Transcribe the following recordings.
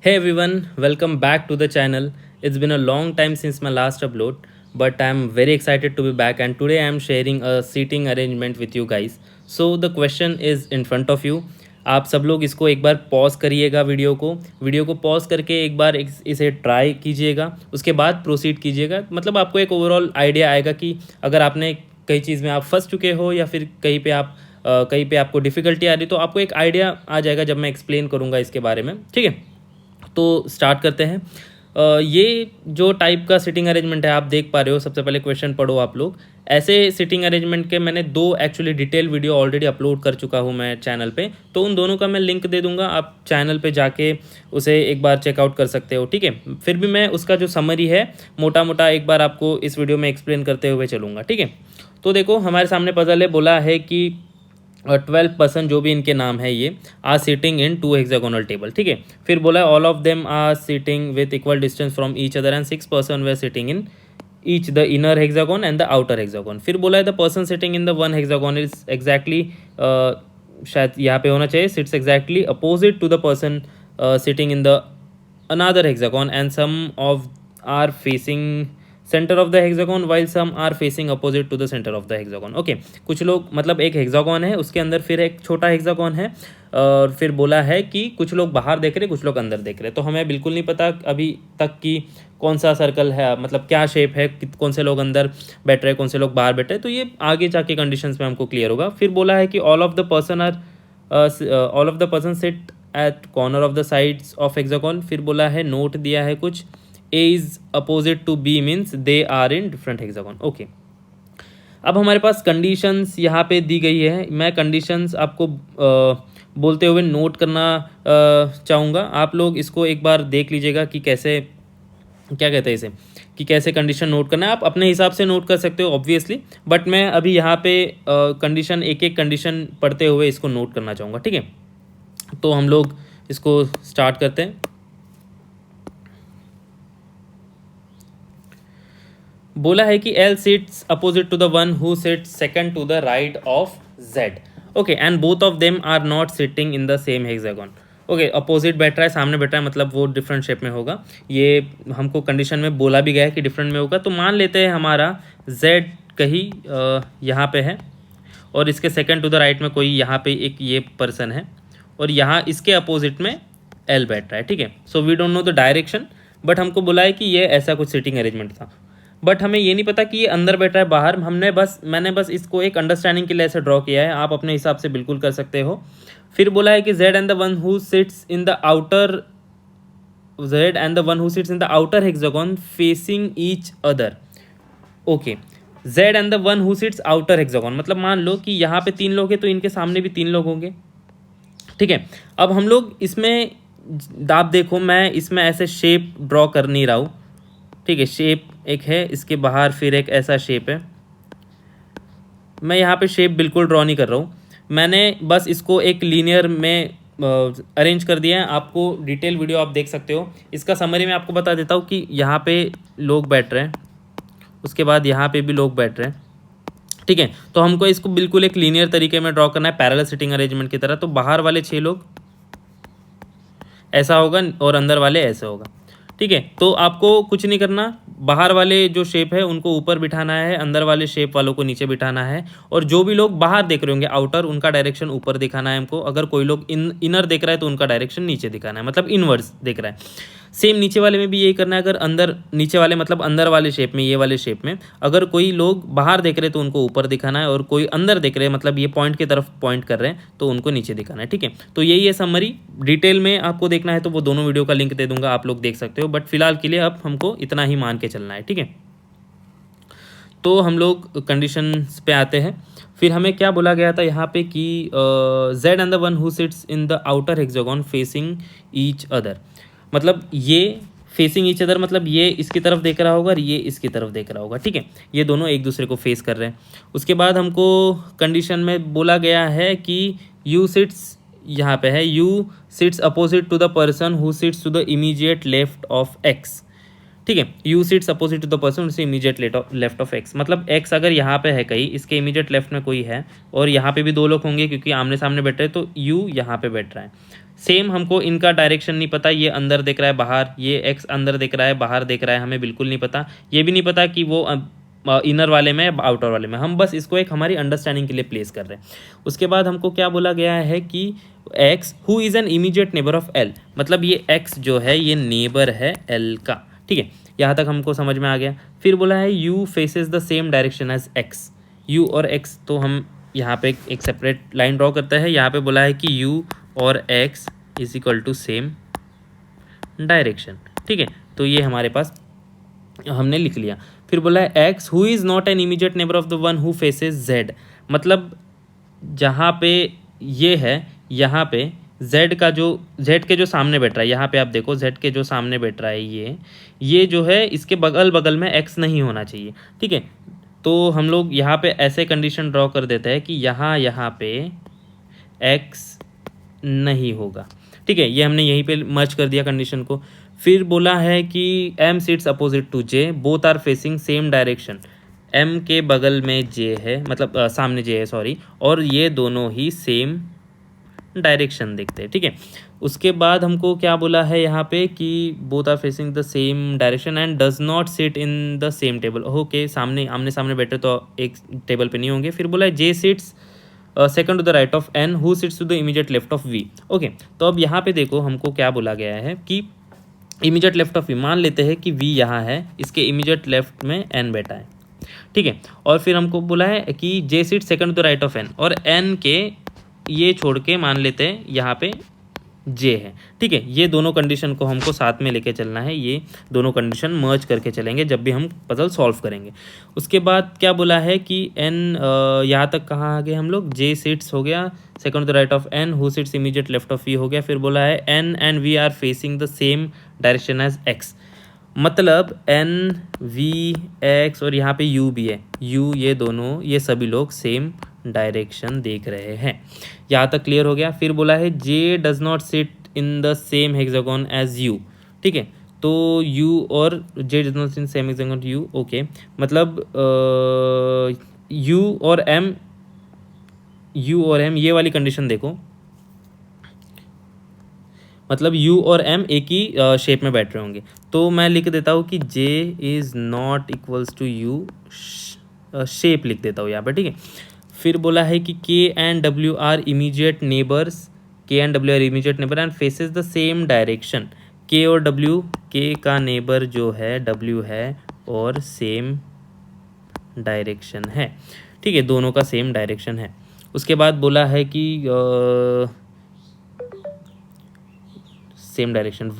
Hey everyone, welcome back to the channel. It's been a long time since my last upload, but I'm very excited to be back and today I'm sharing a seating arrangement with you guys. So the question is in front of you. आप सब लोग इसको एक बार pause करिएगा video को pause करके एक बार इसे ट्राई कीजिएगा, उसके बाद प्रोसीड कीजिएगा। मतलब आपको एक ओवरऑल आइडिया आएगा कि अगर आपने कई चीज़ में आप फंस चुके हो या फिर कहीं पे आपको डिफ़िकल्टी आ रही, तो आपको एक आइडिया आ जाएगा जब मैं एक्सप्लेन करूँगा इसके बारे में। ठीक है, तो स्टार्ट करते हैं। ये जो टाइप का सिटिंग अरेंजमेंट है आप देख पा रहे हो। सबसे पहले क्वेश्चन पढ़ो आप लोग। ऐसे सिटिंग अरेंजमेंट के मैंने दो actually detail video already upload कर चुका हूँ मैं चैनल पे, तो उन दोनों का मैं लिंक दे दूंगा, आप चैनल पे जाके उसे एक बार चेकआउट कर सकते हो। ठीक है, फिर भी मैं उसका जो समरी है मोटा मोटा एक बार आपको इस वीडियो में एक्सप्लेन करते हुए चलूँगा। ठीक है, तो देखो हमारे सामने पजल है, बोला है कि 12 पर्सन जो भी इनके नाम है ये are sitting in two hexagonal table. ठीक है, फिर बोला है all of them are sitting with equal distance from each other and 6 person वे sitting in each the inner hexagon and the outer hexagon. फिर बोला है the person sitting in the one hexagon is exactly, शायद यहाँ पे होना चाहिए, sits exactly opposite to the person sitting in the another hexagon and some of are facing centre of the hexagon while some are facing opposite to the centre of the hexagon. Okay, कुछ लोग मतलब एक hexagon है उसके अंदर फिर एक छोटा हेक्सागोन है, और फिर बोला है कि कुछ लोग बाहर देख रहे कुछ लोग अंदर देख रहे। तो हमें बिल्कुल नहीं पता अभी तक कि कौन सा सर्कल है, मतलब क्या शेप है, कौन से लोग अंदर बैठ रहे कौन से लोग बाहर बैठ रहे, तो ये आगे जाके कंडीशंस में हमको क्लियर होगा। फिर बोला है कि all of the person sit at corner of the sides of hexagon. फिर बोला है नोट दिया है कुछ, A is opposite to B means they are in different hexagon. Okay, अब हमारे पास कंडीशंस यहाँ पे दी गई है। मैं कंडीशंस आपको बोलते हुए नोट करना चाहूँगा। आप लोग इसको एक बार देख लीजिएगा कि कैसे, क्या कहते हैं इसे, कि कैसे कंडीशन नोट करना है। आप अपने हिसाब से नोट कर सकते हो ऑब्वियसली, बट मैं अभी यहाँ पे कंडीशन एक एक कंडीशन पढ़ते हुए इसको नोट करना चाहूँगा। ठीक है, तो हम लोग इसको स्टार्ट करते हैं। बोला है कि L sits opposite to the one who sits second to the right of Z. Okay, and both of them are not sitting in the same hexagon. Okay, opposite बैठ रहा है, सामने बैठ रहा है, मतलब वो डिफरेंट शेप में होगा। ये हमको कंडीशन में बोला भी गया है कि डिफरेंट में होगा। तो मान लेते हैं हमारा Z कहीं यहाँ पे है और इसके सेकंड टू द राइट में कोई यहाँ पे एक ये पर्सन है और यहाँ इसके अपोजिट में L बैठ रहा है। ठीक है, so we don't know the direction, but हमको बोला है कि ये ऐसा कुछ सिटिंग अरेंजमेंट था, बट हमें ये नहीं पता कि ये अंदर बैठ रहा है बाहर। मैंने बस इसको एक अंडरस्टैंडिंग के लिए ऐसे ड्रॉ किया है, आप अपने हिसाब से बिल्कुल कर सकते हो। फिर बोला है कि Z and the one who sits in the outer hexagon facing each other. Okay, Z and the one who sits outer hexagon, मतलब मान लो कि यहाँ पे 3 लोग हैं तो इनके सामने भी 3 लोग होंगे। ठीक है, अब हम लोग इसमें, आप देखो मैं इसमें ऐसे शेप ड्रॉ कर नहीं रहा हूँ। ठीक है, शेप एक है, इसके बाहर फिर एक ऐसा शेप है। मैं यहाँ पे शेप बिल्कुल ड्रॉ नहीं कर रहा हूँ, मैंने बस इसको एक लीनियर में अरेंज कर दिया है। आपको डिटेल वीडियो आप देख सकते हो। इसका समरी मैं आपको बता देता हूँ कि यहाँ पे लोग बैठ रहे हैं, उसके बाद यहाँ पे भी लोग बैठ रहे हैं। ठीक है, तो हमको इसको बिल्कुल एक लीनियर तरीके में ड्रॉ करना है, पैरेलल सिटिंग अरेंजमेंट की तरह। तो बाहर वाले 6 लोग ऐसा होगा और अंदर वाले ऐसे होगा। ठीक है, तो आपको कुछ नहीं करना, बाहर वाले जो शेप है उनको ऊपर बिठाना है, अंदर वाले शेप वालों को नीचे बिठाना है, और जो भी लोग बाहर देख रहे होंगे आउटर, उनका डायरेक्शन ऊपर दिखाना है हमको। अगर कोई लोग इनर देख रहा है तो उनका डायरेक्शन नीचे दिखाना है, मतलब इनवर्स देख रहा है। सेम नीचे वाले में भी यही करना है। अगर अंदर, नीचे वाले मतलब अंदर वाले शेप में, ये वाले शेप में अगर कोई लोग बाहर देख रहे हैं तो उनको ऊपर दिखाना है, और कोई अंदर देख रहे हैं मतलब ये पॉइंट की तरफ पॉइंट कर रहे हैं तो उनको नीचे दिखाना है। ठीक है, तो यही है समरी। डिटेल में आपको देखना है तो वो दोनों वीडियो का लिंक दे दूंगा, आप लोग देख सकते हो, बट फिलहाल के लिए अब हमको इतना ही मान के चलना है। ठीक है, तो हम लोग कंडीशंस पे आते हैं। फिर हमें क्या बोला गया था यहाँ पे कि Z and the one who sits in the outer hexagon facing each other, मतलब ये फेसिंग ईच अदर मतलब ये इसकी तरफ देख रहा होगा और ये इसकी तरफ देख रहा होगा। ठीक है, ये दोनों एक दूसरे को फेस कर रहे हैं। उसके बाद हमको कंडीशन में बोला गया है कि यू सिट्स, यहाँ पे है U sits opposite to the person who sits to the immediate left of X. ठीक है, U sits opposite to the person उससे इमीडिएट लेफ्ट ऑफ एक्स, मतलब एक्स अगर यहाँ पे है कहीं, इसके इमीडिएट लेफ्ट में कोई है और यहाँ पे भी 2 लोग होंगे क्योंकि आमने सामने बैठ रहे हैं, तो यू यहाँ पे बैठ रहा है। सेम हमको इनका डायरेक्शन नहीं पता, ये अंदर देख रहा है बाहर, ये एक्स अंदर देख रहा है बाहर देख रहा है, हमें बिल्कुल नहीं पता। ये भी नहीं पता कि वो इनर वाले में आउटर वाले में, हम बस इसको एक हमारी अंडरस्टैंडिंग के लिए प्लेस कर रहे हैं। उसके बाद हमको क्या बोला गया है कि x who is an immediate neighbour of L, मतलब ये एक्स जो है ये नेबर है एल का, ठीक है, यहाँ तक हमको समझ में आ गया। फिर बोला है U faces the same direction as X, U और एक्स, तो हम यहाँ पे एक सेपरेट लाइन ड्रॉ करते हैं। यहाँ पे बोला है कि यू और X is equal to same direction, ठीक है, तो ये हमारे पास हमने लिख लिया। फिर बोला है x who is not an immediate neighbour of the one who faces Z, मतलब जहाँ पे ये है यहाँ पे जेड का जो जेड के जो सामने बैठ रहा है, यहाँ पे आप देखो जेड के जो सामने बैठ रहा है ये जो है इसके बगल बगल में एक्स नहीं होना चाहिए, ठीक है। तो हम लोग यहाँ पे ऐसे कंडीशन ड्रॉ कर देते हैं कि यहाँ पे एक्स नहीं होगा, ठीक है, ये हमने यहीं पे मर्ज कर दिया कंडीशन को। फिर बोला है कि M sits opposite to J, both are facing same direction, M के बगल में जे है, मतलब सामने जे है सॉरी, और ये दोनों ही सेम डायरेक्शन देखते हैं, ठीक है। उसके बाद हमको क्या बोला है यहाँ पे कि both are facing the same direction and does not sit in the same table, okay, सामने आमने सामने बैठे तो एक टेबल पे नहीं होंगे। फिर बोला है J sits second to the right of N who sits to the immediate left of V, okay. तो अब यहाँ पे देखो हमको क्या बोला गया है कि इमीडिएट लेफ्ट ऑफ वी, मान लेते हैं कि वी यहाँ है, इसके इमीडिएट लेफ्ट में एन बैठा है, ठीक है। और फिर हमको बोला है कि J sit second to the right of N, और एन के ये छोड़ के मान लेते हैं यहाँ पे जे है, ठीक है। ये दोनों कंडीशन को हमको साथ में लेके चलना है, ये दोनों कंडीशन मर्ज करके चलेंगे जब भी हम पजल सॉल्व करेंगे। उसके बाद क्या बोला है कि एन यहाँ तक कहाँ आ गए हम लोग, जे सिट्स हो गया second to the right of N who sits immediate left of V हो गया। फिर बोला है N and V are facing the same direction as X, मतलब एन वी एक्स और यहाँ पे यू भी है, यू, ये दोनों ये सभी लोग सेम डायरेक्शन देख रहे हैं। यहाँ तक क्लियर हो गया। फिर बोला है J does not sit in the same hexagon as U, ठीक है, तो यू और J does not sit in same hexagon U, okay, मतलब यू और एम ये वाली कंडीशन देखो, मतलब यू और एम एक ही शेप में बैठ रहे होंगे, तो मैं लिख देता हूँ कि J is not equals to U, shape लिख देता हूँ यहाँ पे, ठीक है। फिर बोला है कि K and W are immediate neighbours, K and W are immediate neighbour and faces the same direction, K और डब्ल्यू, के का नेबर जो है डब्ल्यू है और सेम डायरेक्शन है, ठीक है, दोनों का सेम डायरेक्शन है। उसके बाद बोला है कि सेम डायरेक्शन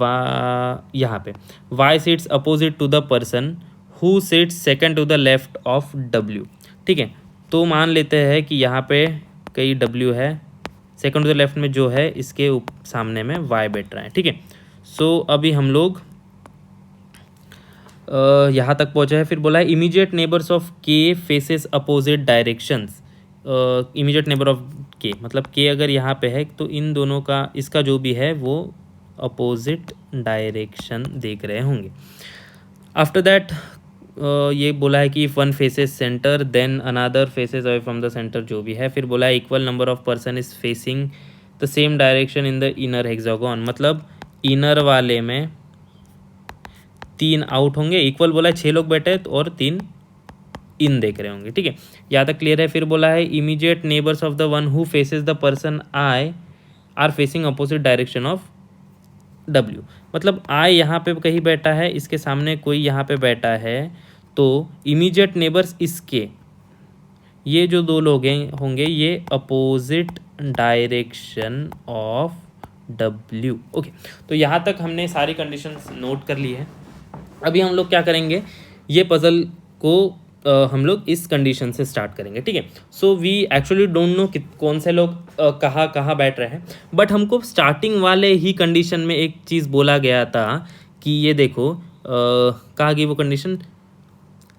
यहाँ पे Y sits opposite to the person who sits second to the left of W, ठीक है। तो मान लेते हैं कि यहाँ पे कई डब्ल्यू है, सेकंड टू द लेफ्ट में जो है इसके सामने में वाई बैठ रहा है, ठीक है। सो अभी हम लोग यहाँ तक पहुँचा है। फिर बोला है इमीडिएट नेबर्स ऑफ के faces opposite directions, immediate neighbour of के, मतलब के अगर यहाँ पे है तो इन दोनों का, इसका जो भी है वो अपोजिट डायरेक्शन देख रहे होंगे। आफ्टर दैट ये बोला है कि if one faces centre then another faces away from the centre, जो भी है। फिर बोला है equal number of person is facing the same direction in the inner hexagon, मतलब इनर वाले में 3 आउट होंगे, इक्वल बोला है 6 लोग बैठे और 3 इन देख रहे होंगे, ठीक है, यहाँ तक क्लियर है। फिर बोला है immediate neighbours of the one who faces the person I R facing opposite direction of W, मतलब आई यहाँ पे कहीं बैठा है, इसके सामने कोई यहाँ पे बैठा है, तो इमीडिएट नेबर्स इसके ये जो 2 लोग होंगे ये opposite direction of W, okay. तो यहाँ तक हमने सारी कंडीशंस नोट कर ली है। अभी हम लोग क्या करेंगे, ये पजल को हम लोग इस कंडीशन से स्टार्ट करेंगे, ठीक है। So we actually don't know कि कौन से लोग कहाँ बैठ रहे हैं, बट हमको स्टार्टिंग वाले ही कंडीशन में एक चीज़ बोला गया था कि ये देखो कहाँ गई वो condition,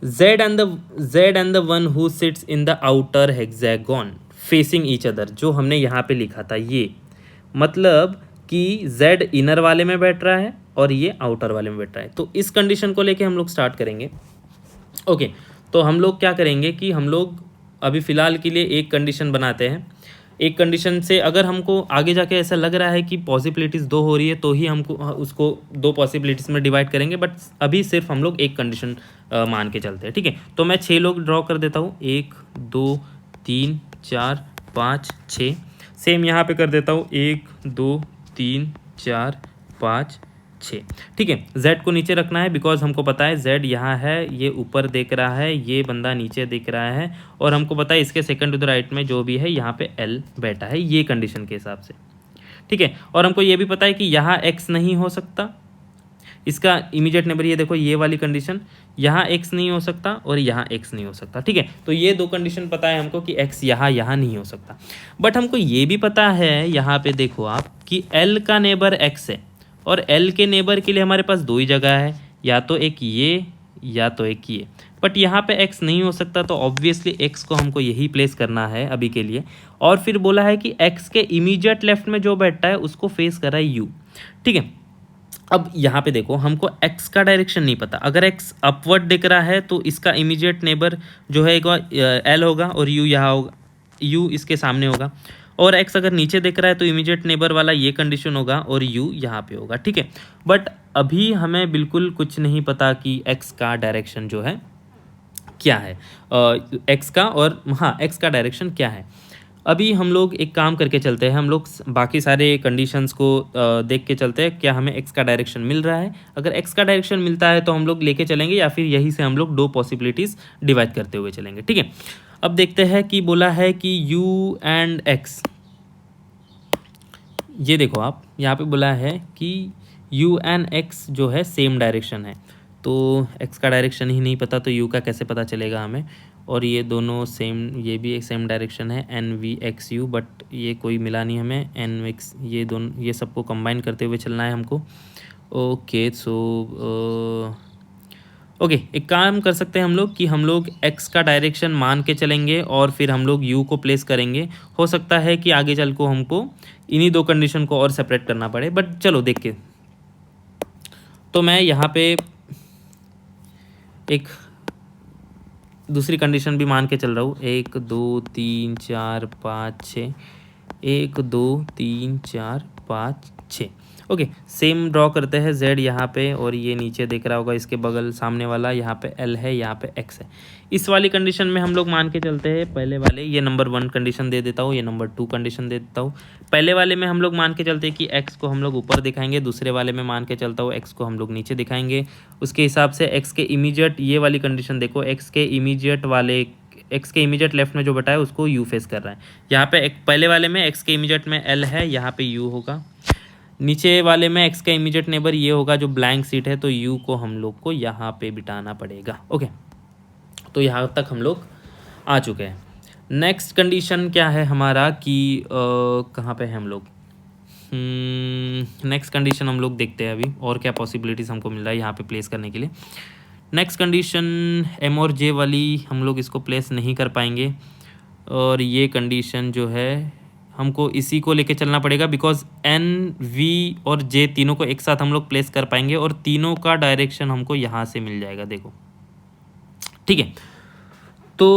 Z and the one who sits in the outer hexagon facing each other, जो हमने यहाँ पे लिखा था, ये मतलब कि Z इनर वाले में बैठ रहा है और ये आउटर वाले में बैठ रहा है। तो इस कंडीशन को लेके हम लोग स्टार्ट करेंगे, ओके। तो हम लोग क्या करेंगे कि हम लोग अभी फ़िलहाल के लिए एक कंडीशन बनाते हैं एक कंडीशन से अगर हमको आगे जाके ऐसा लग रहा है कि पॉसिबिलिटीज़ 2 हो रही है तो ही हमको उसको 2 पॉसिबिलिटीज़ में डिवाइड करेंगे, बट अभी सिर्फ हम लोग एक कंडीशन मान के चलते हैं, ठीक है। तो मैं 6 लोग ड्रॉ कर देता हूँ, 1 2 3 4 5 6। सेम यहाँ पे कर देता हूँ 1 2 3 4 5 6, ठीक है। Z को नीचे रखना है बिकॉज हमको पता है Z यहाँ है, ये ऊपर देख रहा है, ये बंदा नीचे दिख रहा है, और हमको पता है इसके सेकंड टू द राइट में जो भी है यहाँ पे L बैठा है, ये कंडीशन के हिसाब से, ठीक है। और हमको ये भी पता है कि यहाँ X नहीं हो सकता, इसका इमीडिएट नेबर ये देखो, ये वाली कंडीशन, यहाँ X नहीं हो सकता और यहाँ X नहीं हो सकता, ठीक है। तो ये 2 कंडीशन पता है हमको कि X यहाँ नहीं हो सकता। बट हमको ये भी पता है, यहाँ पे देखो आप, कि L का नेबर X है, और L के नेबर के लिए हमारे पास 2 ही जगह है, या तो एक ये या तो एक ये। बट यहाँ पे X नहीं हो सकता, तो ऑब्वियसली X को हमको यही प्लेस करना है अभी के लिए। और फिर बोला है कि X के इमीडिएट लेफ्ट में जो बैठता है उसको फेस कर रहा है U, ठीक है। अब यहाँ पे देखो, हमको X का डायरेक्शन नहीं पता। अगर X अपवर्ड दिख रहा है तो इसका इमीडिएट नेबर जो है L होगा, और U यहाँ होगा, U इसके सामने होगा। और X अगर नीचे दिख रहा है तो इमीडिएट नेबर वाला ये कंडीशन होगा, और U यहाँ पे होगा, ठीक है। बट अभी हमें बिल्कुल कुछ नहीं पता कि X का डायरेक्शन जो है क्या है, X का, और हाँ X का डायरेक्शन क्या है। अभी हम लोग एक काम करके चलते हैं, हम लोग बाकी सारे कंडीशंस को देख के चलते हैं, क्या हमें X का डायरेक्शन मिल रहा है। अगर X का डायरेक्शन मिलता है तो हम लोग लेके चलेंगे, या फिर यहीं से हम लोग 2 पॉसिबिलिटीज़ डिवाइड करते हुए चलेंगे, ठीक है। अब देखते हैं कि बोला है कि U एंड X, ये देखो आप, यहाँ पे बोला है कि U एंड X जो है सेम डायरेक्शन है, तो X का डायरेक्शन ही नहीं पता तो U का कैसे पता चलेगा हमें। और ये दोनों सेम, ये भी एक सेम डायरेक्शन है NVXU, बट ये कोई मिला नहीं हमें NVX, ये दोनों, ये सबको कंबाइन करते हुए चलना है हमको। ओके, सो ओके, एक काम कर सकते हैं हम लोग कि हम लोग X का डायरेक्शन मान के चलेंगे और फिर हम लोग U को प्लेस करेंगे। हो सकता है कि आगे चल को हमको इन्हीं 2 कंडीशन को और सेपरेट करना पड़े, बट चलो देख के। तो मैं यहाँ पे एक दूसरी कंडीशन भी मान के चल रहा हूँ, 1 2 3 4 5 6, 1 2 3 4 5 6। ओके, सेम ड्रॉ करते हैं Z यहाँ पे, और ये नीचे दिख रहा होगा इसके बगल सामने वाला, यहाँ पे L है, यहाँ पे X है। इस वाली कंडीशन में हम लोग मान के चलते हैं पहले वाले, ये नंबर 1 कंडीशन दे देता हूँ, ये नंबर 2 कंडीशन दे देता हूँ। पहले वाले में हम लोग मान के चलते हैं कि X को हम लोग ऊपर दिखाएंगे, दूसरे वाले में मान के चलता हूँ X को हम लोग नीचे दिखाएंगे। उसके हिसाब से X के इमीडिएट, ये वाली कंडीशन देखो, X के इमीडिएट लेफ्ट में जो बटा है उसको U फेस कर रहा है। यहाँ पे पहले वाले में X के इमीडिएट में L है, यहाँ पे U होगा। नीचे वाले में X का इमीडिएट नेबर ये होगा जो ब्लैंक सीट है, तो U को हम लोग को यहाँ पे बिठाना पड़ेगा। ओके, तो यहाँ तक हम लोग आ चुके हैं। नेक्स्ट कंडीशन क्या है हमारा कि कहाँ पे है हम लोग, नेक्स्ट कंडीशन हम लोग देखते हैं अभी, और क्या पॉसिबिलिटीज़ हमको मिल रहा है यहाँ पे प्लेस करने के लिए। नेक्स्ट कंडीशन M और J वाली हम लोग इसको प्लेस नहीं कर पाएंगे, और ये कंडीशन जो है हमको इसी को लेके चलना पड़ेगा, बिकॉज N V और J तीनों को एक साथ हम लोग प्लेस कर पाएंगे, और तीनों का डायरेक्शन हमको यहाँ से मिल जाएगा, देखो, ठीक है। तो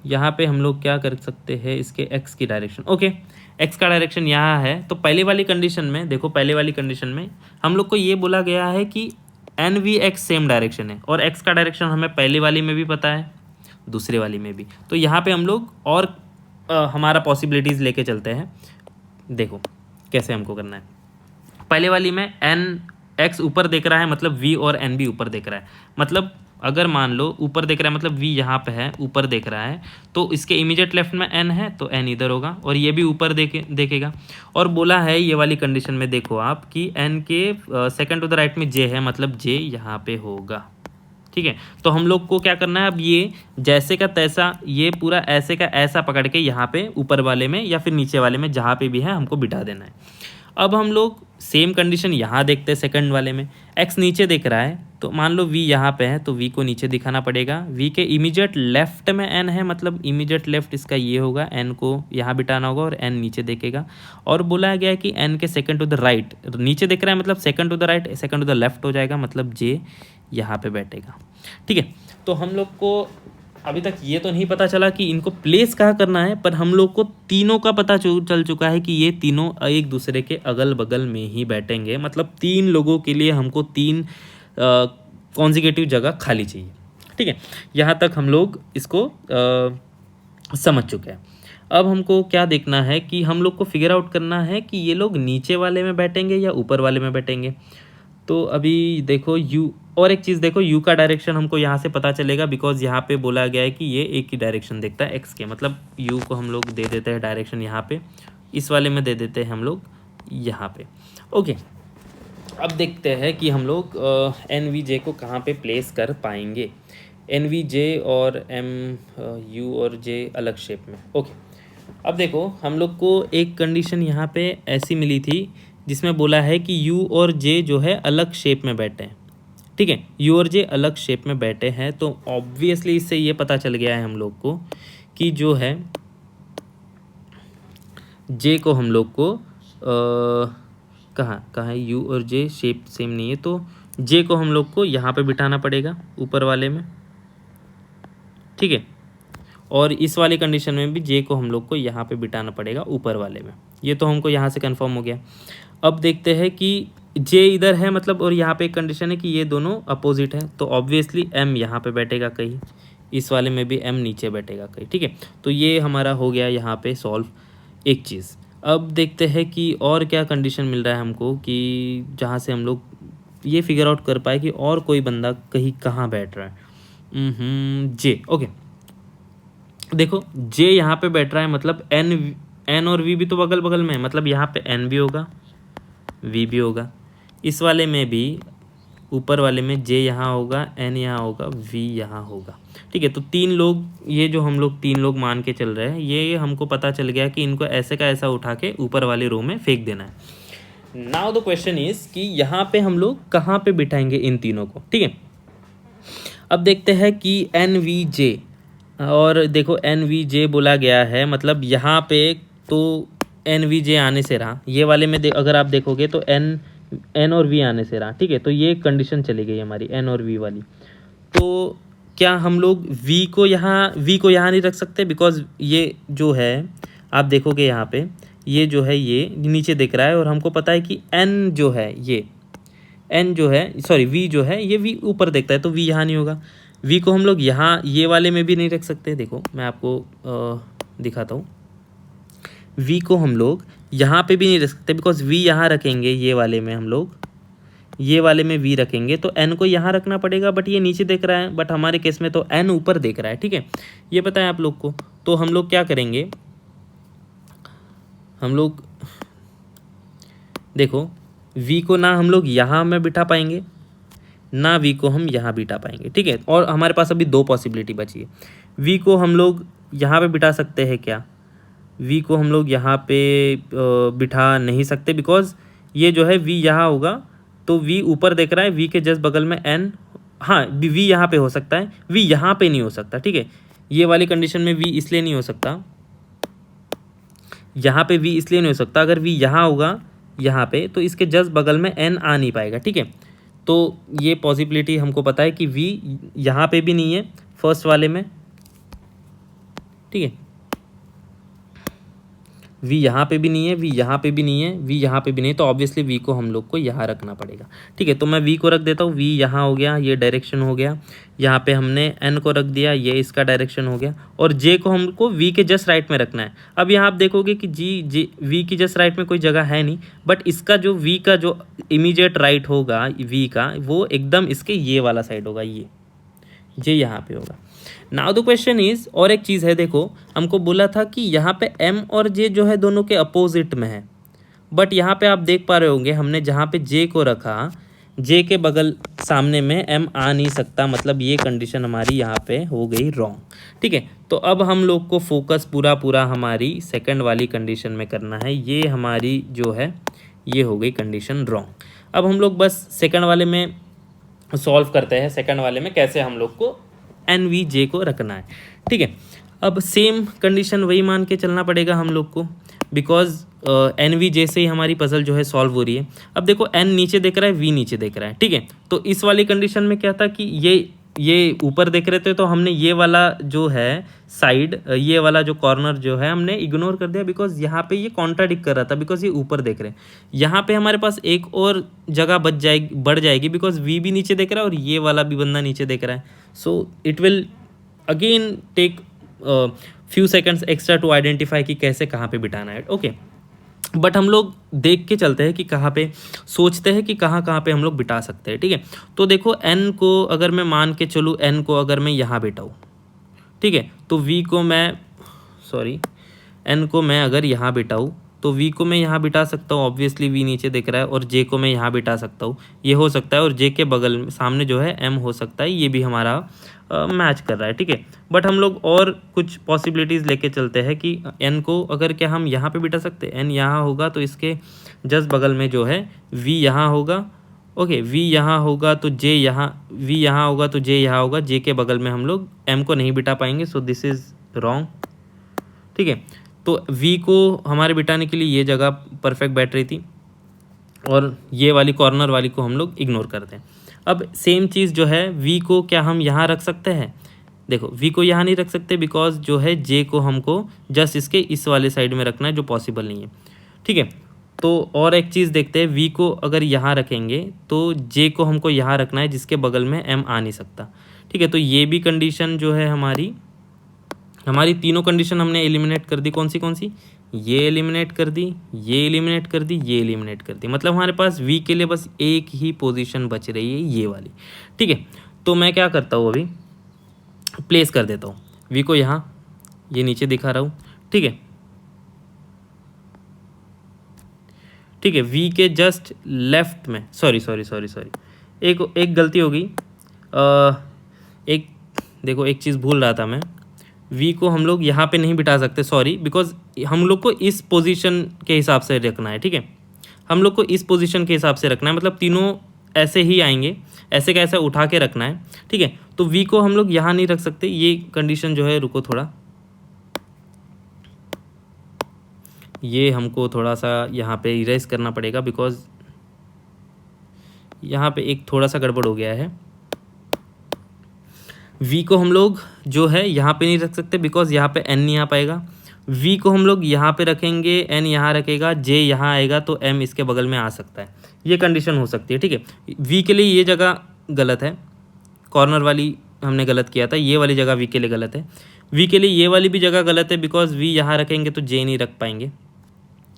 यहाँ पे हम लोग क्या कर सकते हैं, इसके X की डायरेक्शन, ओके, X का डायरेक्शन यहाँ है। तो पहले वाली कंडीशन में देखो, पहले वाली कंडीशन में हम लोग को ये बोला गया है कि NVX सेम डायरेक्शन है, और X का डायरेक्शन हमें पहले वाली में भी पता है, दूसरे वाली में भी। तो यहाँ पे हम लोग और हमारा पॉसिबिलिटीज़ लेके चलते हैं, देखो कैसे हमको करना है। पहले वाली में NX ऊपर देख रहा है, मतलब V और N भी ऊपर देख रहा है, मतलब अगर मान लो ऊपर देख रहा है मतलब V यहाँ पे है, ऊपर देख रहा है, तो इसके इमीडिएट लेफ्ट में N है तो N इधर होगा, और ये भी ऊपर देखेगा। और बोला है ये वाली कंडीशन में देखो आप कि N के सेकंड टू द राइट में J है, मतलब J यहाँ पे होगा, ठीक है। तो हम लोग को क्या करना है, अब ये जैसे का तैसा, ये पूरा ऐसे का ऐसा पकड़ के यहाँ पे ऊपर वाले में या फिर नीचे वाले में जहाँ पे भी है हमको बिठा देना है। अब हम लोग सेम कंडीशन यहाँ देखते हैं, सेकंड वाले में X नीचे दिख रहा है, तो मान लो V यहाँ पे है तो V को नीचे दिखाना पड़ेगा। V के इमीडिएट लेफ्ट में N है, मतलब इमीडिएट लेफ्ट इसका ये होगा, N को यहाँ बिठाना होगा और N नीचे देखेगा। और बोला गया है कि N के सेकंड टू द राइट, नीचे दिख रहा है मतलब second to the right, second to the left हो जाएगा, मतलब J यहाँ पे बैठेगा, ठीक है। तो हम लोग को अभी तक ये तो नहीं पता चला कि इनको प्लेस कहाँ करना है, पर हम लोग को तीनों का पता चल चुका है कि ये तीनों एक दूसरे के अगल बगल में ही बैठेंगे। मतलब 3 लोगों के लिए हमको 3 कॉन्जिक्यूटिव जगह खाली चाहिए। ठीक है, यहाँ तक हम लोग इसको समझ चुके हैं। अब हमको क्या देखना है कि हम लोग को फिगर आउट करना है कि ये लोग नीचे वाले में बैठेंगे या ऊपर वाले में बैठेंगे। तो अभी देखो यू, और एक चीज़ देखो, यू का डायरेक्शन हमको यहाँ से पता चलेगा, बिकॉज यहाँ पे बोला गया है कि ये एक ही डायरेक्शन देखता है एक्स के। मतलब यू को हम लोग दे देते हैं डायरेक्शन यहाँ पे, इस वाले में दे देते हैं हम लोग यहाँ पे। ओके, अब देखते हैं कि हम लोग एन वी जे को कहाँ पे प्लेस कर पाएंगे। एन वी जे और एम यू और जे अलग शेप में। ओके, अब देखो हम लोग को एक कंडीशन यहाँ पे ऐसी मिली थी जिसमें बोला है कि यू और जे जो है अलग शेप में बैठे हैं। ठीक है, यू और जे अलग शेप में बैठे हैं, तो ऑब्वियसली इससे ये पता चल गया है हम लोग को कि जो है जे को हम लोग को कहाँ है, यू और जे शेप सेम नहीं है, तो जे को हम लोग को यहाँ पे बिठाना पड़ेगा ऊपर वाले में। ठीक है, और इस वाली कंडीशन में भी जे को हम लोग को यहाँ पे बिठाना पड़ेगा ऊपर वाले में। ये तो हमको यहाँ से कंफर्म हो गया। अब देखते हैं कि जे इधर है मतलब, और यहाँ पे एक कंडीशन है कि ये दोनों अपोजिट है, तो ऑब्वियसली एम यहाँ पे बैठेगा कहीं, इस वाले में भी एम नीचे बैठेगा कहीं। ठीक है, तो ये हमारा हो गया यहाँ पे सॉल्व एक चीज़। अब देखते हैं कि और क्या कंडीशन मिल रहा है हमको कि जहाँ से हम लोग ये फिगर आउट कर पाए कि और कोई बंदा कहीं कहाँ बैठ रहा है। जे, ओके, देखो जे यहाँ पे बैठ रहा है, मतलब एन और वी भी तो बगल बगल में है, मतलब यहाँ पे एन भी होगा, वी भी होगा। इस वाले में भी ऊपर वाले में जे यहाँ होगा, एन यहाँ होगा, वी यहाँ होगा। ठीक है, तो 3 लोग, ये जो हम लोग 3 लोग मान के चल रहे हैं, ये हमको पता चल गया कि इनको ऐसे का ऐसा उठा के ऊपर वाले रो में फेंक देना है। नाउ द क्वेश्चन इज कि यहाँ पे हम लोग कहाँ पे बिठाएंगे इन तीनों को। ठीक है, अब देखते हैं कि एन वी जे, और देखो एन वी जे बोला गया है, मतलब यहाँ पे तो एन वी जे आने से रहा, ये वाले में अगर आप देखोगे तो एन और वी आने से रहा। ठीक है, तो ये कंडीशन चली गई हमारी एन और वी वाली। तो क्या हम लोग वी को यहाँ नहीं रख सकते, बिकॉज ये जो है आप देखोगे यहाँ पे ये जो है ये नीचे दिख रहा है, और हमको पता है कि एन जो है ये एन जो है, सॉरी वी जो है ये वी ऊपर देखता है, तो वी यहाँ नहीं होगा। वी को हम लोग यहाँ ये वाले में भी नहीं रख सकते। देखो मैं आपको दिखाता हूँ, वी को हम लोग यहाँ पे भी नहीं रख सकते, बिकॉज वी यहाँ रखेंगे, ये वाले में हम लोग ये वाले में वी रखेंगे तो एन को यहाँ रखना पड़ेगा, बट ये नीचे देख रहा है, बट हमारे केस में तो एन ऊपर देख रहा है। ठीक है, ये पता है आप लोग को। तो हम लोग क्या करेंगे, हम लोग देखो वी को ना हम लोग यहाँ में बिठा पाएंगे, ना वी को हम यहाँ बिठा पाएंगे। ठीक है, और हमारे पास अभी 2 पॉसिबिलिटी बची है। वी को हम लोग यहाँ पे बिठा सकते हैं क्या, वी को हम लोग यहाँ पे बिठा नहीं सकते, बिकॉज ये जो है वी यहाँ होगा, तो वी ऊपर देख रहा है, वी के जस्ट बगल में एन, हाँ वी यहाँ पे हो सकता है, वी यहाँ पे नहीं हो सकता। ठीक है, ये वाली कंडीशन में वी इसलिए नहीं हो सकता, यहाँ पे वी इसलिए नहीं हो सकता, अगर वी यहाँ होगा यहाँ पे तो इसके जस्ट बगल में एन आ नहीं पाएगा। ठीक है, तो ये पॉसिबिलिटी हमको पता है कि वी यहाँ पे भी नहीं है फर्स्ट वाले में। ठीक है, वी यहाँ पे भी नहीं है, वी यहाँ पे भी नहीं है, वी यहाँ पे भी नहीं, तो ऑब्वियसली वी को हम लोग को यहाँ रखना पड़ेगा। ठीक है, तो मैं वी को रख देता हूँ, वी यहाँ हो गया, ये डायरेक्शन हो गया। यहाँ पे हमने एन को रख दिया, ये इसका डायरेक्शन हो गया, और जे को हमको वी के जस्ट राइट में रखना है। अब यहाँ आप देखोगे कि जे वी की जस्ट राइट में कोई जगह है नहीं, बट इसका जो वी का जो इमीडिएट राइट होगा वी का, वो एकदम इसके ये वाला साइड होगा, ये जे यहाँ पे होगा। नाउ द क्वेश्चन इज, और एक चीज़ है, देखो हमको बोला था कि यहाँ पे एम और जे जो है दोनों के अपोजिट में है, बट यहाँ पे आप देख पा रहे होंगे हमने जहाँ पे जे को रखा, जे के बगल सामने में एम आ नहीं सकता, मतलब ये कंडीशन हमारी यहाँ पे हो गई रॉन्ग। ठीक है, तो अब हम लोग को फोकस पूरा हमारी सेकंड वाली कंडीशन में करना है। ये हमारी जो है ये हो गई कंडीशन रॉन्ग। अब हम लोग बस सेकंड वाले में सॉल्व करते हैं, सेकंड वाले में कैसे हम लोग को एन वी जे को रखना है। ठीक है, अब सेम कंडीशन वही मान के चलना पड़ेगा हम लोग को, बिकॉज एन वी जे से ही हमारी पजल जो है सॉल्व हो रही है। अब देखो एन नीचे देख रहा है, वी नीचे देख रहा है। ठीक है, तो इस वाली कंडीशन में क्या था कि ये ये ऊपर देख रहे थे तो हमने ये वाला जो है साइड, ये वाला जो कॉर्नर जो है हमने इग्नोर कर दिया, बिकॉज यहाँ पे ये कॉन्ट्राडिक्ट कर रहा था, बिकॉज ये ऊपर देख रहे हैं। यहाँ पे हमारे पास एक और जगह बढ़ जाएगी, बिकॉज वी भी नीचे देख रहा है और ये वाला भी बंदा नीचे देख रहा है। So it will again take few seconds extra to identify कि कैसे कहाँ पे बिठाना है। ओके, बट हम लोग देख के चलते हैं कि कहाँ पे, सोचते हैं कि कहाँ कहाँ पे हम लोग बिठा सकते हैं। ठीक है, तो देखो n को अगर मैं मान के चलूँ, n को अगर मैं यहाँ बिठाऊँ, ठीक है, तो v को मैं n को मैं अगर यहाँ बिठाऊँ तो v को मैं यहाँ बिठा सकता हूँ, ऑब्वियसली v नीचे दिख रहा है, और j को मैं यहाँ बिठा सकता हूँ, ये हो सकता है, और j के बगल में सामने जो है m हो सकता है, ये भी हमारा मैच कर रहा है। ठीक है, बट हम लोग और कुछ पॉसिबिलिटीज़ लेके चलते हैं कि n को अगर क्या हम यहाँ पे बिठा सकते हैं, n यहाँ होगा तो इसके जस्ट बगल में जो है v यहाँ होगा। ओके, v यहाँ होगा तो j यहाँ, v यहाँ होगा तो j यहाँ होगा, j के बगल में हम लोग m को नहीं बिठा पाएंगे, सो दिस इज़ रॉन्ग। ठीक है, तो v को हमारे बिठाने के लिए ये जगह परफेक्ट बैठ रही थी, और ये वाली कॉर्नर वाली को हम लोग इग्नोर करते हैं। अब सेम चीज़ जो है v को क्या हम यहाँ रख सकते हैं? देखो v को यहाँ नहीं रख सकते, बिकॉज जो है j को हमको जस्ट इसके इस वाले साइड में रखना है, जो पॉसिबल नहीं है। ठीक है, तो और एक चीज़ देखते हैं, v को अगर यहाँ रखेंगे तो j को हमको यहाँ रखना है, जिसके बगल में m आ नहीं सकता। ठीक है, तो ये भी कंडीशन जो है हमारी तीनों कंडीशन हमने एलिमिनेट कर दी। कौन सी? ये एलिमिनेट कर दी, ये एलिमिनेट कर दी, ये एलिमिनेट कर दी। मतलब हमारे पास v के लिए बस एक ही पोजीशन बच रही है, ये वाली। ठीक है, तो मैं क्या करता हूँ, अभी प्लेस कर देता हूँ v को यहाँ, ये नीचे दिखा रहा हूँ। ठीक है, ठीक है, v के जस्ट लेफ्ट में, सॉरी, एक गलती हो गई। एक देखो, एक चीज़ भूल रहा था मैं, v को हम लोग यहाँ पे नहीं बिठा सकते, सॉरी, बिकॉज हम लोग को इस पोजीशन के हिसाब से रखना है। ठीक है, हम लोग को इस पोजीशन के हिसाब से रखना है, मतलब तीनों ऐसे ही आएंगे, ऐसे का ऐसा उठा के रखना है। ठीक है, तो v को हम लोग यहाँ नहीं रख सकते, ये कंडीशन जो है, रुको थोड़ा, ये हमको थोड़ा सा यहाँ पे इरेज करना पड़ेगा, बिकॉज यहाँ पे एक थोड़ा सा गड़बड़ हो गया है। v को हम लोग जो है यहाँ पे नहीं रख सकते, बिकॉज यहाँ पे n नहीं आ पाएगा। v को हम लोग यहाँ पे रखेंगे, n यहाँ रखेगा, j यहाँ आएगा, तो m इसके बगल में आ सकता है, ये कंडीशन हो सकती है। ठीक है, v के लिए ये जगह गलत है, कॉर्नर वाली हमने गलत किया था, ये वाली जगह v के लिए गलत है। v के लिए ये वाली भी जगह गलत है, बिकॉज v यहाँ रखेंगे तो j नहीं रख पाएंगे।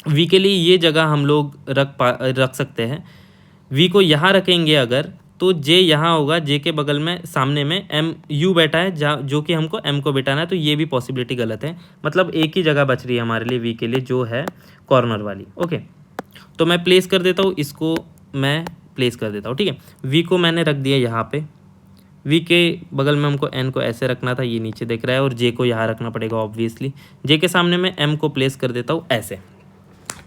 v के लिए ये जगह हम लोग रख सकते हैं, v को यहाँ रखेंगे अगर, तो j यहाँ होगा, j के बगल में सामने में m u बैठा है, जो कि हमको m को बिठाना है, तो ये भी पॉसिबिलिटी गलत है। मतलब एक ही जगह बच रही है हमारे लिए v के लिए, जो है कॉर्नर वाली। ओके, तो मैं प्लेस कर देता हूँ, इसको मैं प्लेस कर देता हूँ। ठीक है, v को मैंने रख दिया यहाँ पे, v के बगल में हमको n को ऐसे रखना था, ये नीचे देख रहा है, और j को यहाँ रखना पड़ेगा ऑब्वियसली। j के सामने मैं m को प्लेस कर देता हूँ ऐसे।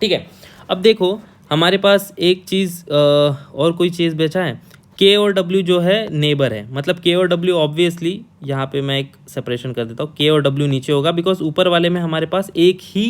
ठीक है, अब देखो हमारे पास एक चीज़ और कोई चीज़ बचा है, k और w जो है नेबर है, मतलब k और w ऑब्वियसली, यहाँ पे मैं एक सेपरेशन कर देता हूँ, k और w नीचे होगा, बिकॉज ऊपर वाले में हमारे पास एक ही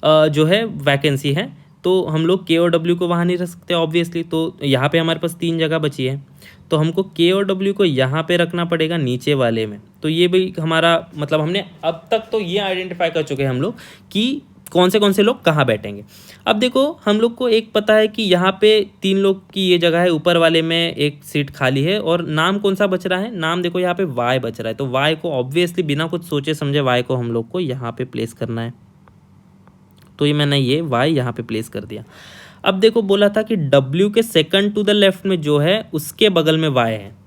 जो है वैकेंसी है, तो हम लोग k और w को वहाँ नहीं रख सकते ऑब्वियसली। तो यहाँ पे हमारे पास 3 जगह बची है, तो हमको k और w को यहाँ पे रखना पड़ेगा नीचे वाले में। तो ये भी हमारा, मतलब हमने अब तक तो ये आइडेंटिफाई कर चुके हैं हम लोग कि कौन से लोग कहाँ बैठेंगे। अब देखो, हम लोग को एक पता है कि यहाँ पे 3 लोग की ये जगह है, ऊपर वाले में एक सीट खाली है, और नाम कौन सा बच रहा है? नाम देखो यहाँ पे y बच रहा है, तो y को ऑब्वियसली बिना कुछ सोचे समझे y को हम लोग को यहाँ पे प्लेस करना है। तो ये मैंने ये y यहाँ पे प्लेस कर दिया। अब देखो, बोला था कि w के सेकंड टू द लेफ्ट में जो है उसके बगल में y है,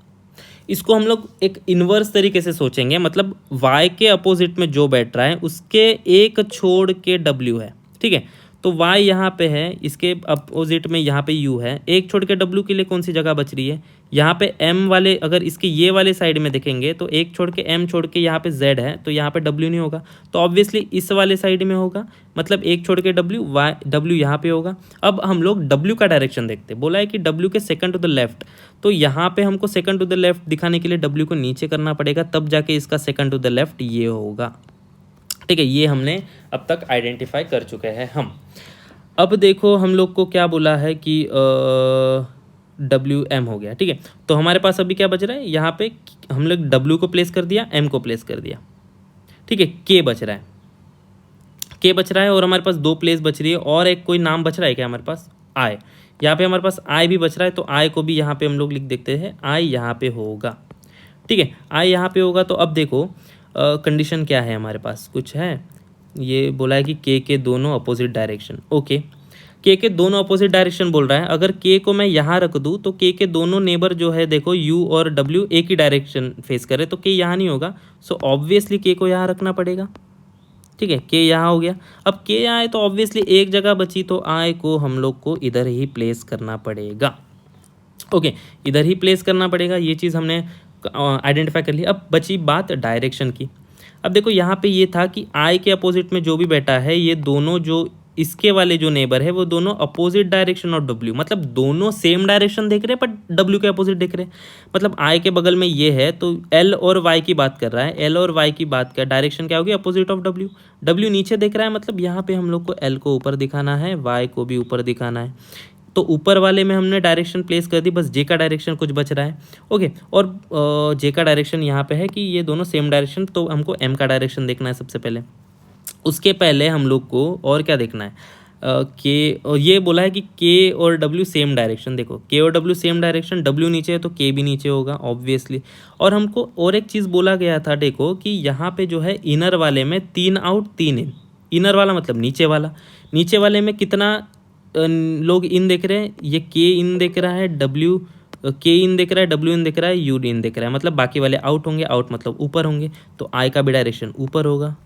इसको हम लोग एक इन्वर्स तरीके से सोचेंगे, मतलब y के अपोजिट में जो बैठ रहा है उसके एक छोड़ के w है। ठीक है, तो y यहाँ पे है, इसके अपोजिट में यहाँ पे u है, एक छोड़ के w के लिए कौन सी जगह बच रही है? यहाँ पे m वाले, अगर इसके ये वाले साइड में देखेंगे तो एक छोड़ के m छोड़ के यहाँ पे z है, तो यहाँ पे w नहीं होगा, तो ऑब्वियसली इस वाले साइड में होगा, मतलब एक छोड़ के w यहाँ पे होगा। अब हम लोग w का डायरेक्शन देखते, बोला है कि w के सेकंड टू द लेफ्ट, तो यहाँ पे हमको सेकंड टू द लेफ्ट दिखाने के लिए w को नीचे करना पड़ेगा, तब जाके इसका सेकंड टू द लेफ्ट ये होगा। ठीक है, ये हमने अब तक आइडेंटिफाई कर चुके हैं हम। अब देखो हम लोग को क्या बोला है कि WM हो गया, ठीक है। तो हमारे पास अभी क्या बच रहा है, यहाँ पे हम लोग W को प्लेस कर दिया, M को प्लेस कर दिया, ठीक है। K बच रहा है, K बच रहा है, और हमारे पास 2 प्लेस बच रही है, और एक कोई नाम बच रहा है क्या हमारे पास, I। यहाँ पे हमारे पास I भी बच रहा है, तो I को भी यहाँ पे हम लोग लिख देते हैं, I यहाँ पे होगा, ठीक है। I यहाँ पे होगा। तो अब देखो कंडीशन क्या है हमारे पास, कुछ है, ये बोला है कि K के दोनों अपोजिट डायरेक्शन, ओके। K के दोनों अपोजिट डायरेक्शन बोल रहा है। अगर K को मैं यहाँ रख दूँ तो K के दोनों नेबर जो है देखो U और W एक ही डायरेक्शन फेस करे, तो K यहाँ नहीं होगा, सो ऑब्वियसली K को यहाँ रखना पड़ेगा, ठीक है। K यहाँ हो गया। अब K यहाँ है तो ऑब्वियसली एक जगह बची, तो I को हम लोग को इधर ही प्लेस करना पड़ेगा, ओके, इधर ही प्लेस करना पड़ेगा। ये चीज़ हमने आइडेंटिफाई कर ली। अब बची बात डायरेक्शन की। अब देखो यहाँ पे ये था कि I के अपोजिट में जो भी बैठा है, ये दोनों जो इसके वाले जो नेबर है वो दोनों अपोजिट डायरेक्शन ऑफ W, मतलब दोनों सेम डायरेक्शन देख रहे हैं पर W के अपोजिट देख रहे हैं। मतलब I के बगल में ये है तो L और Y की बात कर रहा है, L और Y की बात कर, डायरेक्शन क्या होगी, अपोजिट ऑफ W। W नीचे देख रहा है, मतलब यहाँ पे हम लोग को L को ऊपर दिखाना है, Y को भी ऊपर दिखाना है। तो ऊपर वाले में हमने डायरेक्शन प्लेस कर दी, बस J का डायरेक्शन कुछ बच रहा है, ओके। और J का डायरेक्शन यहाँ पे है कि ये दोनों सेम डायरेक्शन, तो हमको M का डायरेक्शन देखना है सबसे पहले। उसके पहले हम लोग को और क्या देखना है, K, ये बोला है कि K और W सेम डायरेक्शन। देखो K और W सेम डायरेक्शन, W नीचे है तो K भी नीचे होगा ऑब्वियसली। और हमको और एक चीज़ बोला गया था, देखो कि यहाँ पे जो है इनर वाले में 3 आउट 3 इन, इनर वाला मतलब नीचे वाला, नीचे वाले में कितना लोग इन देख रहे हैं, ये K इन देख रहा है, W K इन देख रहा है, W इन देख रहा है, U इन देख रहा है, मतलब बाकी वाले आउट होंगे, आउट मतलब ऊपर होंगे, तो I का भी डायरेक्शन ऊपर होगा,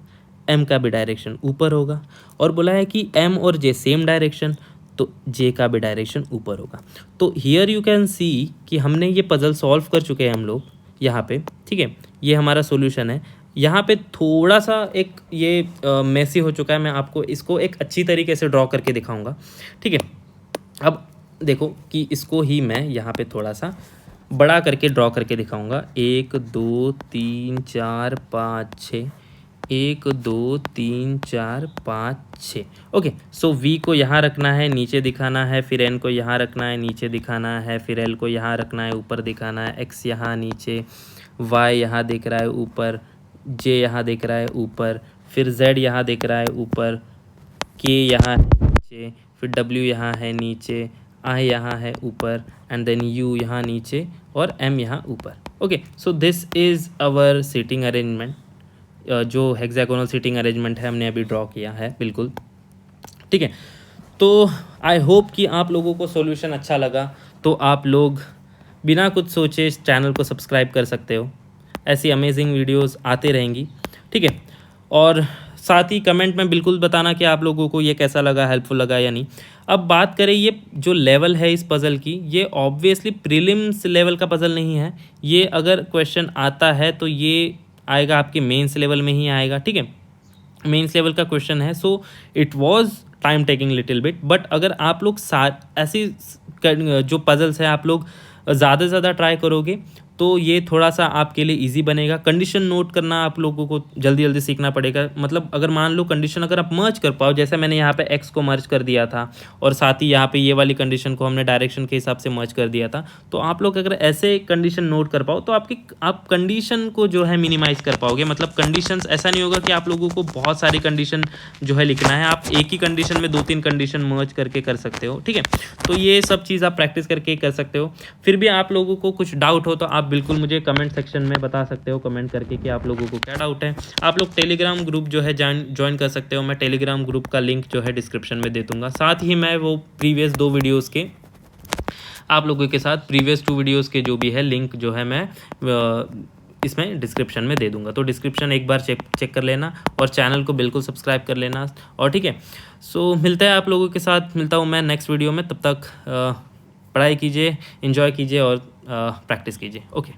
M का भी डायरेक्शन ऊपर होगा। और बोला है कि M और J सेम डायरेक्शन, तो J का भी डायरेक्शन ऊपर होगा। तो हियर यू कैन सी कि हमने ये पजल सॉल्व कर चुके हैं हम लोग यहाँ पे, ठीक है। ये हमारा सॉल्यूशन है। यहाँ पे थोड़ा सा एक ये मेसी हो चुका है, मैं आपको इसको एक अच्छी तरीके से ड्रॉ करके दिखाऊंगा, ठीक है। अब देखो कि इसको ही मैं यहाँ पे थोड़ा सा बड़ा करके ड्रॉ करके दिखाऊंगा। 1 2 3 4 5 6, 1 2 3 4 5 6, ओके। सो V को यहाँ रखना है, नीचे दिखाना है, फिर N को यहाँ रखना है, नीचे दिखाना है, फिर L को यहाँ रखना है, ऊपर दिखाना है, X यहाँ नीचे, Y यहाँ दिख रहा है ऊपर, J यहाँ दिख रहा है ऊपर, फिर Z यहाँ दिख रहा है ऊपर, K यहाँ है नीचे, फिर W यहाँ है नीचे, I यहाँ है ऊपर, एंड देन U यहाँ नीचे और M यहाँ ऊपर, okay. So this is our seating arrangement, जो हेक्सागोनल सीटिंग अरेंजमेंट है हमने अभी ड्रॉ किया है, बिल्कुल, ठीक है। तो आई होप कि आप लोगों को सॉल्यूशन अच्छा लगा, तो आप लोग बिना कुछ सोचे इस चैनल को सब्सक्राइब कर सकते हो, ऐसी अमेजिंग वीडियोस आते रहेंगी, ठीक है। और साथ ही कमेंट में बिल्कुल बताना कि आप लोगों को ये कैसा लगा, हेल्पफुल लगा या नहीं। अब बात करें ये जो लेवल है इस पज़ल की, ये ऑब्वियसली प्रीलिम्स लेवल का पज़ल नहीं है। ये अगर क्वेश्चन आता है तो ये आएगा आपके मेंस लेवल में ही आएगा, ठीक है। मेंस लेवल का क्वेश्चन है, so it was time taking little bit, but अगर आप लोग ऐसी जो पजल्स है आप लोग ज़्यादा से ज़्यादा ट्राई करोगे तो ये थोड़ा सा आपके लिए इजी बनेगा। कंडीशन नोट करना आप लोगों को जल्दी जल्दी सीखना पड़ेगा। मतलब अगर मान लो कंडीशन अगर आप मर्ज कर पाओ, जैसे मैंने यहाँ पे x को मर्ज कर दिया था और साथ ही यहाँ पे ये वाली कंडीशन को हमने डायरेक्शन के हिसाब से मर्ज कर दिया था, तो आप लोग अगर ऐसे कंडीशन नोट कर पाओ तो आप कंडीशन को जो है मिनिमाइज़ कर पाओगे। मतलब कंडीशंस ऐसा नहीं होगा कि आप लोगों को बहुत सारी कंडीशन जो है लिखना है, आप एक ही कंडीशन में 2-3 कंडीशन मर्ज करके कर सकते हो, ठीक है। तो ये सब चीज़ आप प्रैक्टिस करके कर सकते हो। फिर भी आप लोगों को कुछ डाउट हो तो आप बिल्कुल मुझे कमेंट सेक्शन में बता सकते हो, कमेंट करके कि आप लोगों को क्या डाउट है। आप लोग टेलीग्राम ग्रुप जो है ज्वाइन कर सकते हो, मैं टेलीग्राम ग्रुप का लिंक जो है डिस्क्रिप्शन में दे दूंगा। साथ ही मैं वो प्रीवियस 2 वीडियोज़ के आप लोगों के साथ प्रीवियस 2 वीडियोज़ के जो भी है लिंक जो है मैं इसमें डिस्क्रिप्शन में दे दूंगा। तो डिस्क्रिप्शन एक बार चेक कर लेना और चैनल को बिल्कुल सब्सक्राइब कर लेना, और ठीक है। सो मिलता है आप लोगों के साथ, मिलता हूँ मैं नेक्स्ट वीडियो में। तब तक पढ़ाई कीजिए, एंजॉय कीजिए और प्रैक्टिस कीजिए, ओके।